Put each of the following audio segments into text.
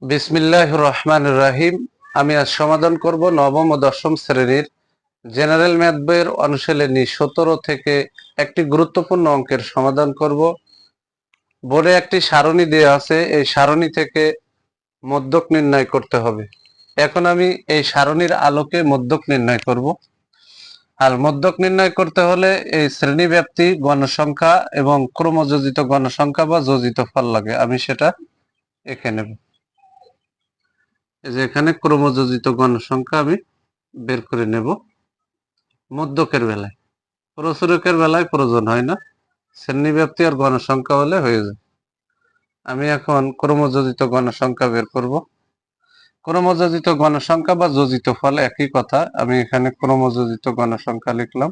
বিসমিল্লাহির রহমানির রহিম। আমি আজ সমাধান করব নবম ও দশম শ্রেণীর জেনারেল ম্যাথ বইয়ের অনুশীলনী 17 থেকে একটি গুরুত্বপূর্ণ অঙ্কের সমাধান করব। বোর্ডে একটি সারণী দেওয়া আছে, এই সারণী থেকে মধ্যক নির্ণয় করতে হবে। এখন আমি এই সারণীর আলোকে মধ্যক নির্ণয় করব। আর মধ্যক নির্ণয় করতে হলে এই শ্রেণীব্যাপ্তি, গণসংখ্যা এবং ক্রমযোজিত গণসংখ্যা বা যোজিত ফল লাগে। আমি সেটা এঁকে নেব। এই যে এখানে ক্রমযোজিত গণসংখ্যা আমি বের করে নেব। মধ্যকের বেলায়, প্রচুরকের বেলায় প্রয়োজন হয় না, শ্রেণীব্যাপ্তি আর গণসংখ্যা হলে হয়ে যায়। আমি এখন ক্রমযোজিত গণসংখ্যা বের করব। ক্রমযোজিত গণসংখ্যা বা যোজিত ফল একই কথা। আমি এখানে ক্রমযোজিত গণসংখ্যা লিখলাম।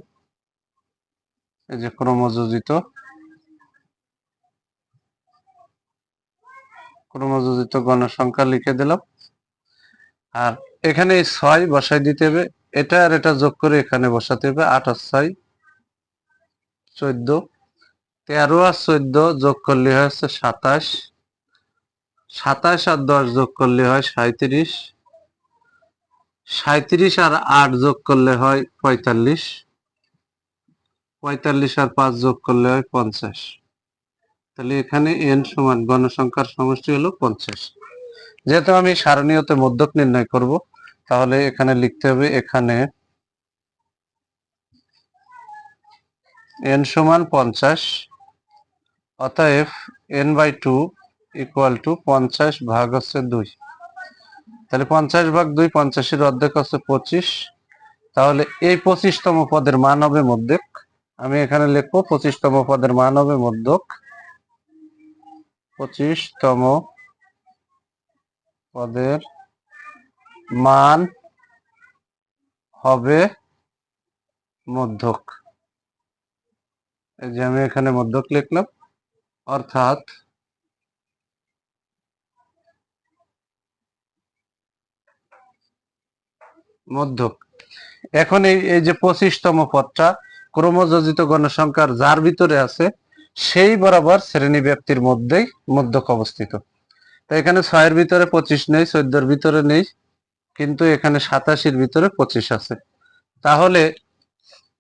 এই যে ক্রমযোজিত গণসংখ্যা লিখে দিলাম। আর এখানে 6 বসাই দিতে হবে, এটা আর এটা যোগ করে এখানে বসাতে হবে। 8 আর 6 14, 13 আর 14 যোগ করলে হয় 27, 27 আর 10 যোগ করলে হয় 37, 37 আর 8 যোগ করলে হয় 45, 45 আর 5 যোগ করলে হয় 50। তাহলে এখানে n সমান গণসংখ্যার সমষ্টি হলো 50। যেহেতু আমি সারণীয়তে মধ্যক নির্ণয় করব, তাহলে এখানে লিখতে হবে, এখানে n সমান 50, অতএব n/2 ইকুয়াল টু 50 ভাগ হচ্ছে 2। তাহলে 50 ভাগ 2, 50-এর অর্ধেক হচ্ছে 25। তাহলে এই 25তম পদের মান হবে মধ্যক। আমি এখানে লিখবো 25তম পদের মান হবে মধ্যক। 25তম পদের মান হবে মধ্যক। এই যে আমি এখানে মধ্যক লিখলাম, অর্থাৎ মধ্যক। এখন এই যে 25তম পদটা ক্রমযোজিত গণসংখ্যার যার ভিতরে আছে, সেই বরাবর শ্রেণী ব্যাপ্তির মধ্যেই মধ্যক অবস্থিত। তো এখানে 6-এর ভিতরে 25 নেই, 14-এর ভিতরে নেই, কিন্তু এখানে 87-এর ভিতরে 25 আছে। তাহলে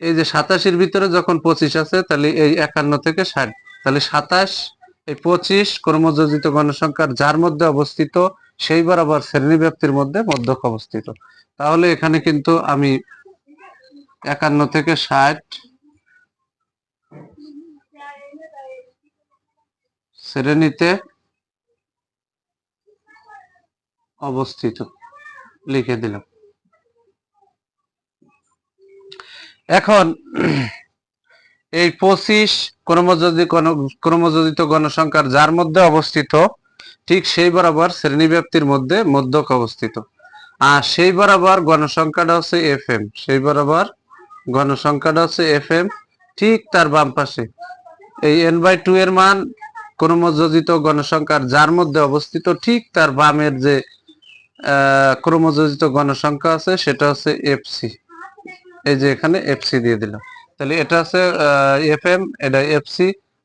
এই যে 87-এর ভিতরে যখন 25 আছে, তাহলে এই 51 থেকে 60, তাহলে 27, এই 25 ক্রমযোজিত গণসংখ্যার যার মধ্যে অবস্থিত, সেই বরাবর শ্রেণীব্যাপ্তির মধ্যে মধ্যক অবস্থিত। তাহলে এখানে কিন্তু আমি 51 থেকে 60 শ্রেণীতে অবস্থিত লিখে দিলাম। এখন এই 25 ক্রমযোজিত গণসংখ্যার যার মধ্যে অবস্থিত, ঠিক সেই বরাবর শ্রেণীব্যাপ্তির মধ্যে মধ্যক অবস্থিত। আর সেই বরাবর গণসংখ্যাটা হচ্ছে FM, সেই বরাবর গণসংখ্যাটা হচ্ছে FM, ঠিক তার বাম পাশে এই n/2 এর মান ক্রমযোজিত গণসংখ্যার যার মধ্যে অবস্থিত, ঠিক তার বামের যে ক্রমযোজিত গণসংখ্যা আছে, সেটা হচ্ছে FC। এই যে এখানে FC দিয়ে দিলাম। তাহলে এটা আছে FM, এটা FC,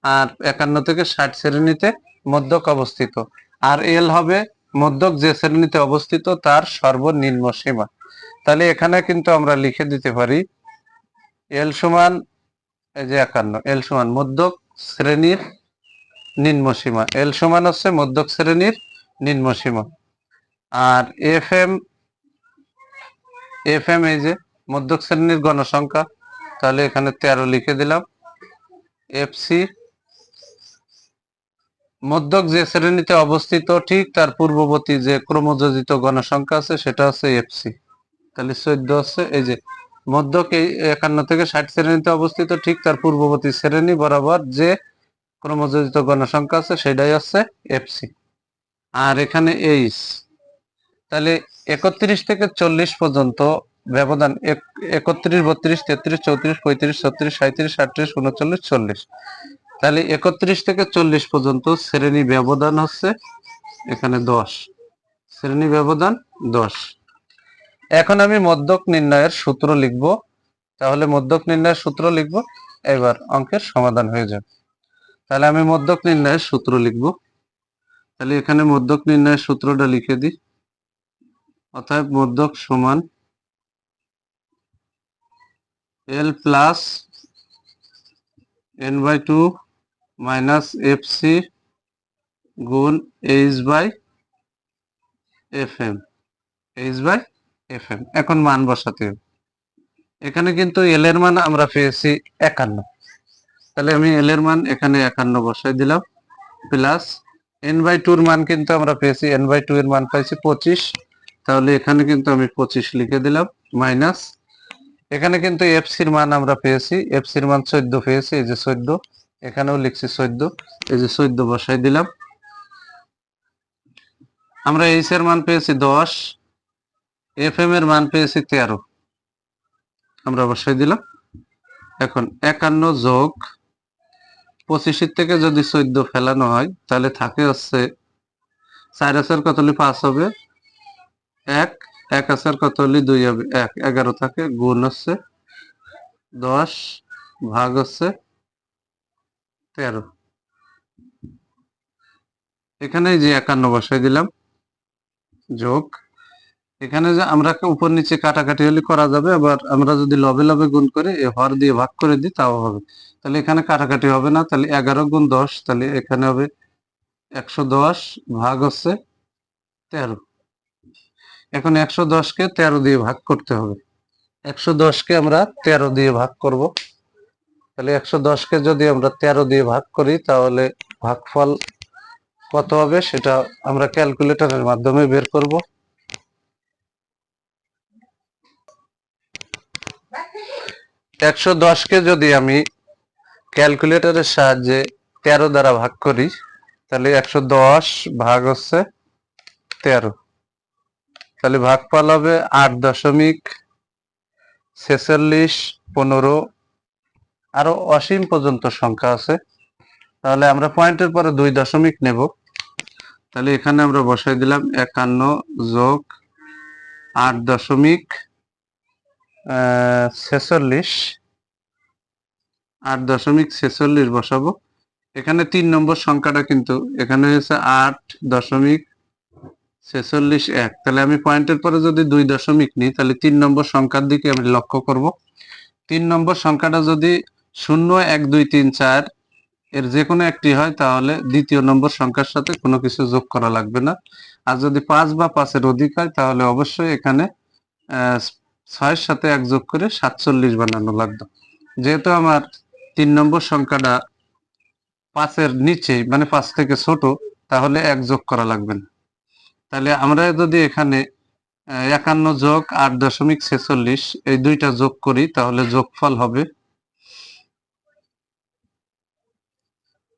আর 51 থেকে 60 শ্রেণীতে মধ্যক অবস্থিত। আর L হবে মধ্যক যে শ্রেণীতে অবস্থিত তার সর্বনিম্ন সীমা। তাহলে এখানে কিন্তু আমরা লিখে দিতে পারি L সমান, এই যে 51, L সমান মধ্যক শ্রেণীর নিম্ন সীমা। L সমান হচ্ছে মধ্যক শ্রেণীর নিম্ন সীমা। আর FM এই যে মধ্যক শ্রেণীর গণসংখ্যা, তাহলে এখানে 13 লিখে দিলাম। FC মধ্যক যে শ্রেণীতে অবস্থিত, ঠিক তার পূর্ববর্তী যে ক্রমযোজিত গণসংখ্যা আছে, সেটা হচ্ছে FC। তাহলে 14 হচ্ছে এই যে মধ্যক এই 51 থেকে 60 শ্রেণীতে অবস্থিত, ঠিক তার পূর্ববর্তী শ্রেণী বরাবর যে ক্রমযোজিত গণসংখ্যা আছে, সেটাই হচ্ছে FC। আর এখানে H, তাহলে 31 থেকে 40 পর্যন্ত ব্যবধান 31, 32, 33, 34, 35, 36, 37, 38, 39, 40। তাহলে 31 থেকে 40 পর্যন্ত শ্রেণী ব্যবধান হচ্ছে এখানে 10, শ্রেণী ব্যবধান 10। এখন আমি মধ্যক নির্ণয়ের সূত্র লিখব। তাহলে মধ্যক নির্ণয়ের সূত্র লিখব, এবার অঙ্কের সমাধান হয়ে যাবে। তাহলে আমি মধ্যক নির্ণয়ের সূত্র লিখব। তাহলে এখানে মধ্যক নির্ণয়ের সূত্রটা লিখে দিই। অতএব মধ্যক সমান L plus N by two minus F C গুণ H by F M, H by F M. এখন মান বসাতে হবে। এখানে কিন্তু এল এর মান আমরা পেয়েছি 51, তাহলে আমি এল এর মান এখানে 51 বসাই দিলাম, প্লাস এন বাই টুর মান কিন্তু আমরা পেয়েছি, এন বাই টু এর মান পাইছি 25, তাহলে এখানে কিন্তু আমি 25 লিখে দিলাম, মাইনাস এখানে কিন্তু এফসির মান আমরা পেয়েছি, এফসির মান 14 পেয়েছি, এই যে 14, এখানেও লিখছি 14, এই যে 14 বসাই দিলাম। আমরা এইচ এর মান পেয়েছি 10, এফ এম এর মান পেয়েছি 13, আমরা বসাই দিলাম। এখন 51 যোগ 25 থেকে যদি 14 ফেলানো হয় তাহলে থাকে হচ্ছে 4 আছে কত হলে 5 হবে, 1 আছে কত হলে 2 হবে, 1 11 থাকে, গুণ হচ্ছে 10 ভাগ হচ্ছে 13। এখানে যে 51 বসাই দিলাম, যোগ এখানে যে আমরা উপর নিচে কাটাকাটি হলে করা যাবে, আবার আমরা যদি লবে লবে গুণ করে হর দিয়ে ভাগ করে দিই তাও হবে। তাহলে এখানে কাটাকাটি হবে না, তাহলে 11 গুণ 10, তাহলে এখানে হবে 110 ভাগ হচ্ছে 13। এখন 110 কে 13 দিয়ে ভাগ করতে হবে, 110 কে আমরা 13 দিয়ে ভাগ করব। তাহলে 110 কে যদি আমরা 13 দিয়ে ভাগ করি তাহলে ভাগফল কত হবে সেটা আমরা ক্যালকুলেটরের মাধ্যমে বের করব। 110 কে যদি আমি ক্যালকুলেটরের সাহায্যে 13 দ্বারা ভাগ করি তাহলে 110 ভাগ হচ্ছে 13, তাহলে ভাগফল হবে 8.46, 15, আরো অসীম পর্যন্ত সংখ্যা আছে। তাহলে আমরা পয়েন্টের পরে 2 দশমিক নেব, তাহলে এখানে আমরা বসাই দিলাম 51 যোগ 8.46, 8.46 বসাবো। এখানে 3 নম্বর সংখ্যাটা কিন্তু এখানে হয়েছে 8.46, তাহলে আমি পয়েন্টের পরে যদি 2 দশমিক নিই তাহলে 3 নম্বর সংখ্যার দিকে আমি লক্ষ্য করব। 3 নম্বর সংখ্যাটা যদি 0 1 2 3 4 এর যে কোনো একটি হয় তাহলে দ্বিতীয় নম্বর সংখ্যার সাথে কোনো কিছু যোগ করা লাগবে না। আর যদি 5 বা 5 এর অধিক হয় তাহলে অবশ্যই এখানে 6 এর সাথে 1 যোগ করে 47 বানানো লাগবে। যেহেতু আমার 3 নম্বর সংখ্যাটা 5 এর নিচে মানে 5 থেকে ছোট, তাহলে 1 যোগ করা লাগবে না। তাহলে আমরা যদি এখানে 51 যোগ 8.46 এই দুইটা যোগ করি তাহলে যোগফল হবে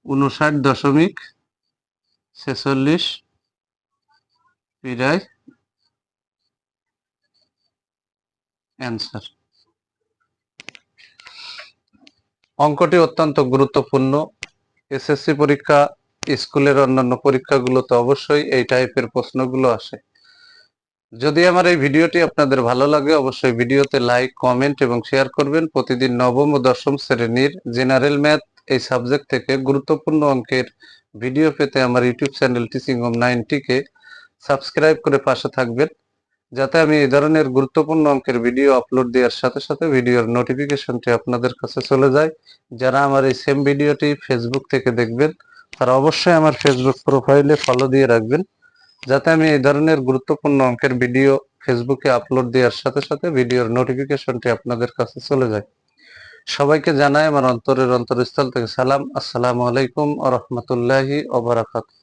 59.46 এটাই অ্যান্সার। অঙ্কটি অত্যন্ত গুরুত্বপূর্ণ। এসএসসি পরীক্ষা, স্কুলের অন্যান্য পরীক্ষাগুলোতে অবশ্যই এই টাইপের প্রশ্নগুলো আসে। যদি আমার এই ভিডিওটি আপনাদের ভালো লাগে অবশ্যই ভিডিওতে লাইক, কমেন্ট এবং শেয়ার করবেন। প্রতিদিন নবম ও দশম শ্রেণীর জেনারেল ম্যাথ এই সাবজেক্ট থেকে গুরুত্বপূর্ণ অঙ্কের ভিডিও পেতে আমার ইউটিউব চ্যানেল টিচিং হোম 90 কে সাবস্ক্রাইব করে পাশে থাকবেন, যাতে আমি এই ধরনের গুরুত্বপূর্ণ অঙ্কের ভিডিও আপলোড দেওয়ার সাথে সাথে ভিডিওর নোটিফিকেশনটি আপনাদের কাছে চলে যায়। যারা আমার এই সেম ভিডিওটি ফেসবুক থেকে দেখবেন তারা অবশ্যই আমার ফেসবুক প্রোফাইলে ফলো দিয়ে রাখবেন, যাতে আমি এই ধরনের গুরুত্বপূর্ণ অঙ্কের ভিডিও ফেসবুকে আপলোড দেওয়ার সাথে সাথে ভিডিওর নোটিফিকেশনটি আপনাদের কাছে চলে যায়। সবাইকে জানাই আমার অন্তরের অন্তরস্থল থেকে সালাম। আসসালামু আলাইকুম ওয়া রাহমাতুল্লাহি ওয়া বারাকাতুহু।